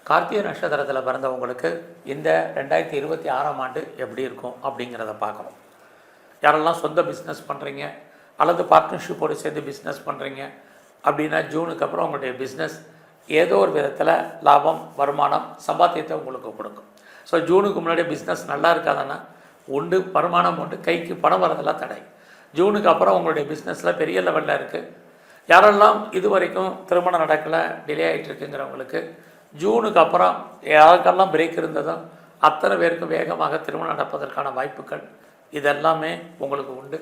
கார்த்திகை நட்சத்திரத்தில் பிறந்தவங்களுக்கு இந்த 2026ஆம் ஆண்டு எப்படி இருக்கும் அப்படிங்கிறத பார்க்குறோம். யாரெல்லாம் சொந்த பிஸ்னஸ் பண்ணுறீங்க அல்லது பார்ட்னர்ஷிப்போடு சேர்ந்து பிஸ்னஸ் பண்ணுறீங்க அப்படின்னா ஜூனுக்கு அப்புறம் உங்களுடைய பிஸ்னஸ் ஏதோ ஒரு விதத்தில் லாபம், வருமானம், சம்பாத்தியத்தை உங்களுக்கு கொடுக்கும். ஸோ ஜூனுக்கு முன்னாடி பிஸ்னஸ் நல்லா இருக்காதுன்னா உண்டு, வருமானம் உண்டு, கைக்கு பணம் வரதெல்லாம் தடை. ஜூனுக்கு அப்புறம் உங்களுடைய பிஸ்னஸில் பெரிய லெவலில் இருக்குது. யாரெல்லாம் இது வரைக்கும் திருமணம் நடக்கலை, டிலே ஆகிட்டு இருக்குங்கிறவங்களுக்கு ஜூனுக்கு அப்புறம் யாருக்கெல்லாம் பிரேக் இருந்ததோ அத்தனை பேருக்கும் வேகமாக திருமணம் நடப்பதற்கான வாய்ப்புகள் இதெல்லாமே உங்களுக்கு உண்டு.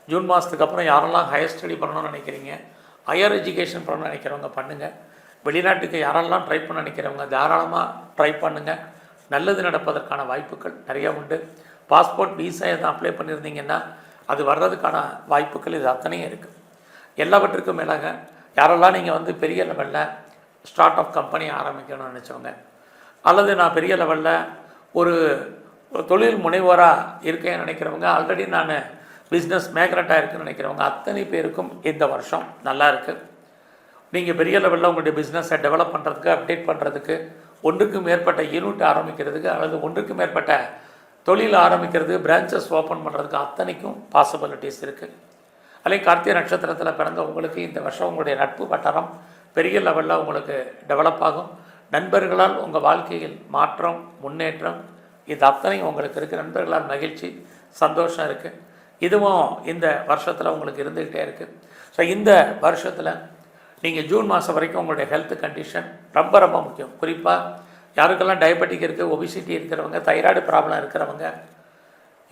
ஜூன் மாதத்துக்கு அப்புறம் யாரெல்லாம் ஹையர் ஸ்டடி பண்ணணும்னு நினைக்கிறீங்க, ஹையர் எஜுகேஷன் பண்ணணும்னு நினைக்கிறவங்க பண்ணுங்கள். வெளிநாட்டுக்கு யாரெல்லாம் ட்ரை பண்ண நினைக்கிறவங்க தாராளமாக ட்ரை பண்ணுங்கள். நல்லது நடப்பதற்கான வாய்ப்புகள் நிறையா உண்டு. பாஸ்போர்ட், விசா எதுவும் அப்ளை பண்ணியிருந்தீங்கன்னா அது வர்றதுக்கான வாய்ப்புகள் இது அத்தனையும் இருக்குது. எல்லாவற்றுக்கும் மேலாக யாரெல்லாம் நீங்கள் பெரிய லெவலில் ஸ்டார்ட் அப் கம்பெனி ஆரம்பிக்கணும்னு நினச்சவங்க அல்லது நான் பெரிய லெவலில் ஒரு தொழில் முனைவோராக இருக்கேன்னு நினைக்கிறவங்க, ஆல்ரெடி நான் பிஸ்னஸ் மேக்னட்டாக இருக்குன்னு நினைக்கிறவங்க அத்தனை பேருக்கும் இந்த வருஷம் நல்லா இருக்குது. நீங்கள் பெரிய லெவலில் உங்களுடைய பிஸ்னஸை டெவலப் பண்ணுறதுக்கு, அப்டேட் பண்ணுறதுக்கு, ஒன்றுக்கு மேற்பட்ட யூனிட் ஆரம்பிக்கிறதுக்கு அல்லது ஒன்றுக்கு மேற்பட்ட தொழில் ஆரம்பிக்கிறதுக்கு, பிரான்ச்சஸ் ஓப்பன் பண்ணுறதுக்கு அத்தனைக்கும் பாசிபிலிட்டிஸ் இருக்குது. அல்லது கார்த்திகை நட்சத்திரத்தில் பிறந்த உங்களுக்கு இந்த வருஷம் உங்களுடைய நட்பு வட்டாரம் பெரிய லெவலில் உங்களுக்கு டெவலப் ஆகும். நண்பர்களால் உங்கள் வாழ்க்கையில் மாற்றம், முன்னேற்றம் இது அத்தனையும் உங்களுக்கு இருக்குது. நண்பர்களால் மகிழ்ச்சி, சந்தோஷம் இருக்குது. இதுவும் இந்த வருஷத்தில் உங்களுக்கு இருந்துக்கிட்டே இருக்குது. ஸோ இந்த வருஷத்தில் நீங்கள் ஜூன் மாதம் வரைக்கும் உங்களுடைய ஹெல்த் கண்டிஷன் ரொம்ப ரொம்ப முக்கியம். குறிப்பாக யாருக்கெல்லாம் டயபெட்டிக் இருக்குது, ஒபிசிட்டி இருக்கிறவங்க, தைராய்டு ப்ராப்ளம் இருக்கிறவங்க,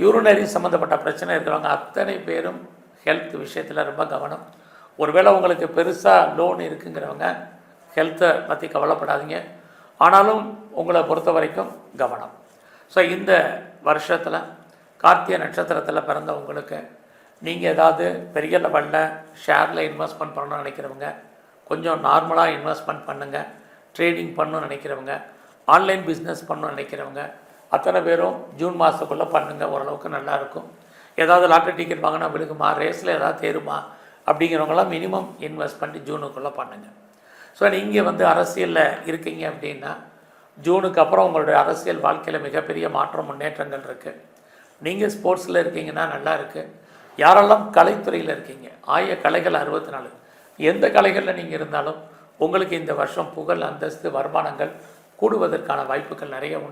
யூரினரி சம்மந்தப்பட்ட பிரச்சனை இருக்கிறவங்க அத்தனை பேரும் ஹெல்த் விஷயத்தில் ரொம்ப கவனம். ஒருவேளை உங்களுக்கு பெருசாக லோன் இருக்குங்கிறவங்க ஹெல்த்தை பற்றி கவலைப்படாதீங்க. ஆனாலும் உங்களை பொறுத்த வரைக்கும் கவனம். ஸோ இந்த வருஷத்தில் கார்த்திகை நட்சத்திரத்தில் பிறந்தவங்களுக்கு நீங்கள் ஏதாவது பெரிய லெவலில் ஷேரில் இன்வெஸ்ட்மெண்ட் பண்ணணும்னு நினைக்கிறவங்க கொஞ்சம் நார்மலாக இன்வெஸ்ட்மெண்ட் பண்ணுங்கள். ட்ரேடிங் பண்ணணும்னு நினைக்கிறவங்க, ஆன்லைன் பிஸ்னஸ் பண்ணணும்னு நினைக்கிறவங்க அத்தனை பேரும் ஜூன் மாதத்துக்குள்ளே பண்ணுங்கள். ஓரளவுக்கு நல்லாயிருக்கும். ஏதாவது லாட்டரி டிக்கெட் வாங்கினா விழுகுமா, ரேஸில் ஏதாவது தேருமா அப்படிங்கிறவங்களாம் மினிமம் இன்வெஸ்ட்மெண்ட் ஜூனுக்குள்ளே பண்ணுங்கள். ஸோ நீங்கள் அரசியலில் இருக்கீங்க அப்படின்னா ஜூனுக்கு அப்புறம் உங்களுடைய அரசியல் வாழ்க்கையில் மிகப்பெரிய மாற்றம், முன்னேற்றங்கள் இருக்குது. நீங்கள் ஸ்போர்ட்ஸில் இருக்கீங்கன்னா நல்லா இருக்குது. யாரெல்லாம் கலைத்துறையில் இருக்கீங்க, ஆய கலைகள் 64, எந்த கலைகளில் நீங்கள் இருந்தாலும் உங்களுக்கு இந்த வருஷம் புகழ், அந்தஸ்து, வருமானங்கள் கூடுவதற்கான வாய்ப்புகள் நிறைய உண்டு.